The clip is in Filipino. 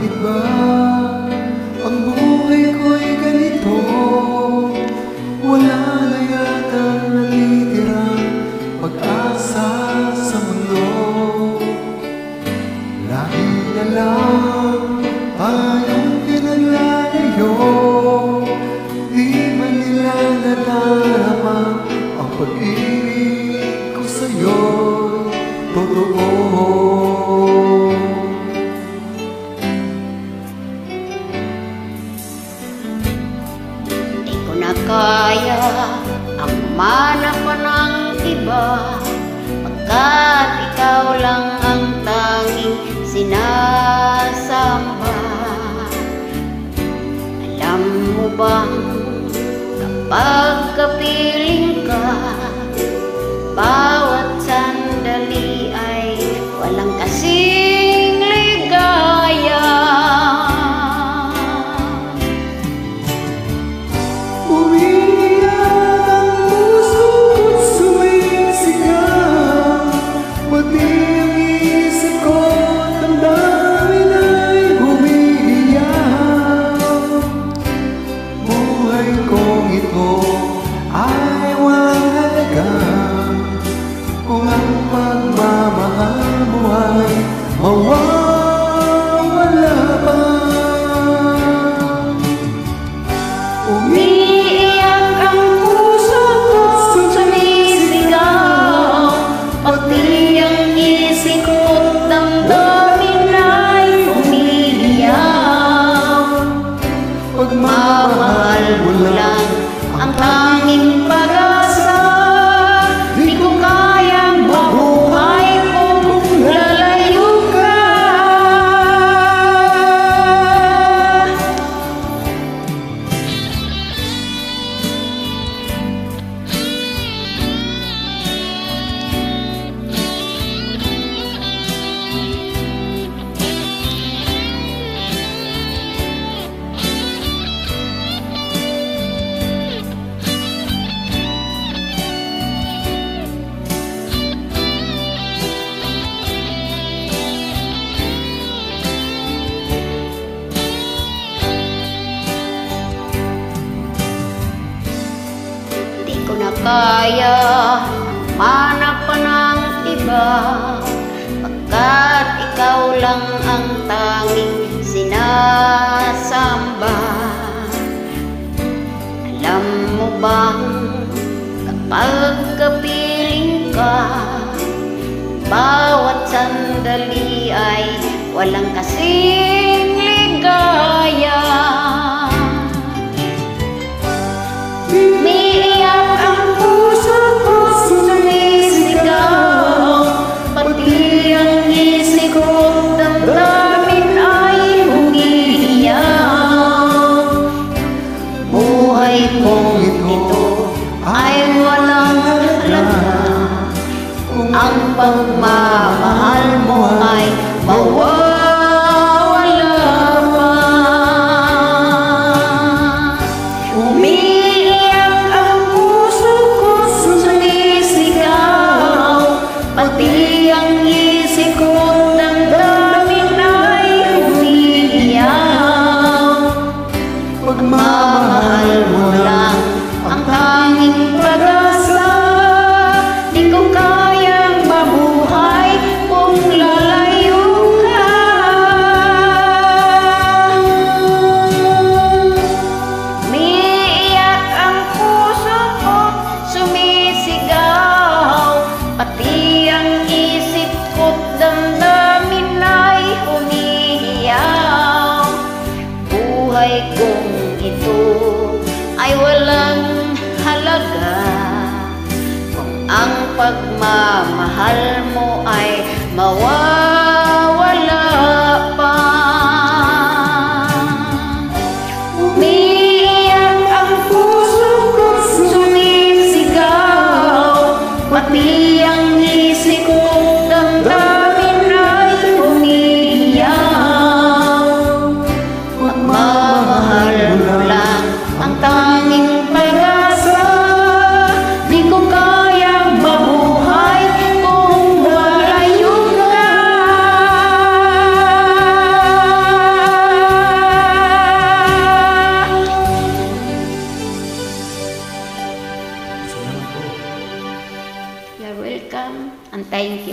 Bakit ba ang buhay ko'y ganito? Wala na yata natitirang pag-asa sa mundo. Lagi na lang tayong pinaglalayo. Di man nila nadarama ang pag-ibig ko sa'yo'y totoo. Di ko na kaya ang manap pa ng iba, pagkat ikaw lang ang tanging sinasamba. Alam mo bang kapag kapiling ka, bawat sandali ay walang kasing ligaya. Umiiyak ang puso ko't sumisigaw, pati ang isip ko't damdamin ay umiiyak. Buhay kong ito ay walang halaga kung ang pagmamahal mo ay mawawala pa. Umiiyak ang puso ko't sumisigaw, pati ang isip ko't damdamin ay umiiyak. Pagmamahal mo lang ang tanging pag-asa, di ko kayang mabuhay kung lalayo ka. Di ko na kaya manap pa ng iba, pagkat ikaw lang ang tanging sinasamba. Alam mo bang kapag kapiling ka, bawat sandali ay walang kasing ligaya. Umiiyak ang puso ko't sumisigaw, pati ang isip ko't damdamin ay umiiyak. Buhay kong ito ay walang halaga kung ang pagmamahal mo ay mawawala pa. Umiiyak ang puso ko't sumisigaw, pati ang isip ko't damdamin ay umiiyak. Pagmamahal mo lang ang tanging pag-asa, di ko kayang mabuhay kung lalayo ka. Umiiyak ang puso ko't sumisigaw, pati ang isip ko't damdamin ay umiiyak. Buhay kong ito ay walang halaga kung ang pagmamahal mo ay mawawala pa. Umiiyak ang puso ko't sumisigaw, pati ang isip ko't damdamin ay umiiyak. Pagmamahal mo lang ang tanging pag-asa, di ko kayang mabuhay kung lalayo ka. Thank you.